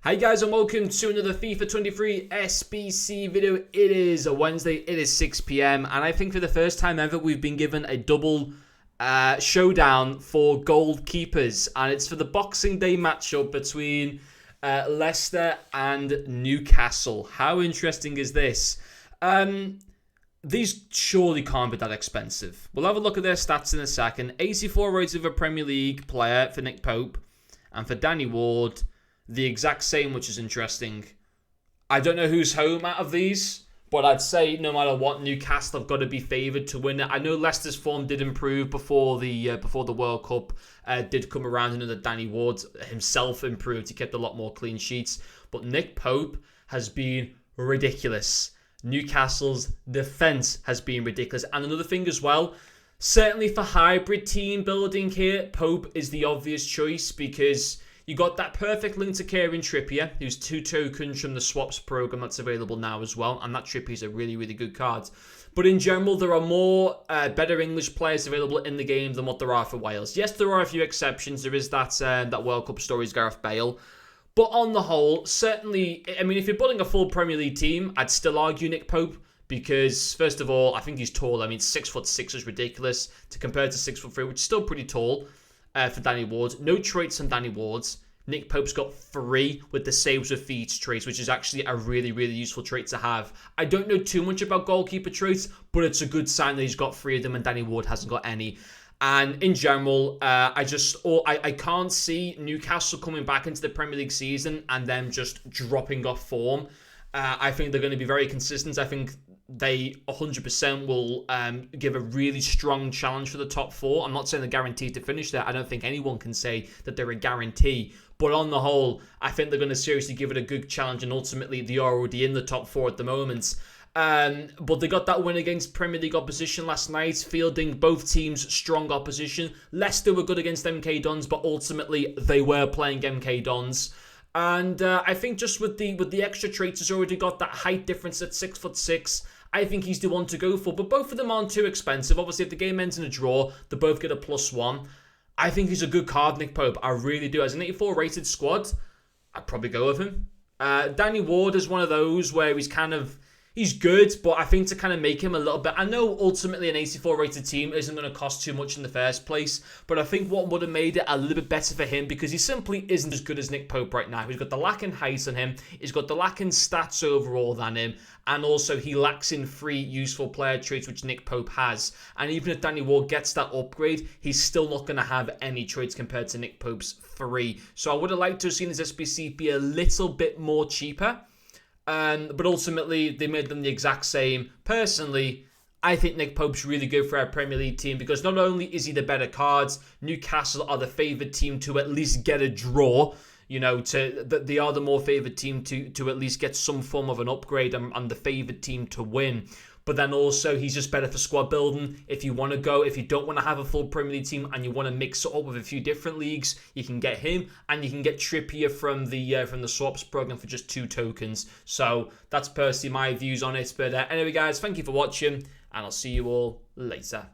Hi guys and welcome to another FIFA 23 SBC video. It is a Wednesday, it is 6 PM and I think for the first time ever we've been given a double showdown for goalkeepers, and it's for the Boxing Day matchup between Leicester and Newcastle. How interesting is this? These surely can't be that expensive. We'll have a look at their stats in a second. 84 rated of a Premier League player for Nick Pope, and for Danny Ward the exact same, which is interesting. I don't know who's home out of these, but I'd say no matter what, Newcastle have got to be favoured to win it. I know Leicester's form did improve before the World Cup did come around. I know that Danny Ward himself improved. He kept a lot more clean sheets. But Nick Pope has been ridiculous. Newcastle's defence has been ridiculous. And another thing as well, certainly for hybrid team building here, Pope is the obvious choice because you got that perfect link to Kieran Trippier, who's 2 tokens from the swaps program that's available now as well. And that Trippier is a really, really good card. But in general, there are more better English players available in the game than what there are for Wales. Yes, there are a few exceptions. There is that World Cup stories, Gareth Bale. But on the whole, certainly, I mean, if you're building a full Premier League team, I'd still argue Nick Pope. Because, first of all, I think he's tall. I mean, 6'6" is ridiculous to compare to 6'3", which is still pretty tall. For Danny Ward. No traits on Danny Ward's. Nick Pope's got 3 with the saves with feet traits, which is actually a really, really useful trait to have. I don't know too much about goalkeeper traits, but it's a good sign that he's got 3 of them and Danny Ward hasn't got any. And in general, I can't see Newcastle coming back into the Premier League season and them just dropping off form. I think they're going to be very consistent. I think they 100% will give a really strong challenge for the top 4. I'm not saying they're guaranteed to finish there. I don't think anyone can say that they're a guarantee. But on the whole, I think they're going to seriously give it a good challenge, and ultimately they are already in the top 4 at the moment. But they got that win against Premier League opposition last night, fielding both teams' strong opposition. Leicester were good against MK Dons, but ultimately they were playing MK Dons. And I think just with the extra traits, he's already got that height difference at 6'6". I think he's the one to go for. But both of them aren't too expensive. Obviously, if the game ends in a draw, they both get a +1. I think he's a good card, Nick Pope. I really do. As an 84 rated squad, I'd probably go with him. Danny Ward is one of those where he's good, but I think to kind of make him a little bit... I know ultimately an 84 rated team isn't going to cost too much in the first place, but I think what would have made it a little bit better for him, because he simply isn't as good as Nick Pope right now. He's got the lacking height on him, he's got the lacking stats overall than him, and also he lacks in 3 useful player traits, which Nick Pope has. And even if Danny Ward gets that upgrade, he's still not going to have any traits compared to Nick Pope's 3. So I would have liked to have seen his SBC be a little bit more cheaper. But ultimately, they made them the exact same. Personally, I think Nick Pope's really good for our Premier League team because not only is he the better cards, Newcastle are the favoured team to at least get a draw. You know, they are the more favoured team to at least get some form of an upgrade and the favoured team to win. But then also, he's just better for squad building. If you don't want to have a full Premier League team and you want to mix it up with a few different leagues, you can get him, and you can get Trippier from the swaps program for just 2 tokens. So that's personally my views on it. But anyway, guys, thank you for watching, and I'll see you all later.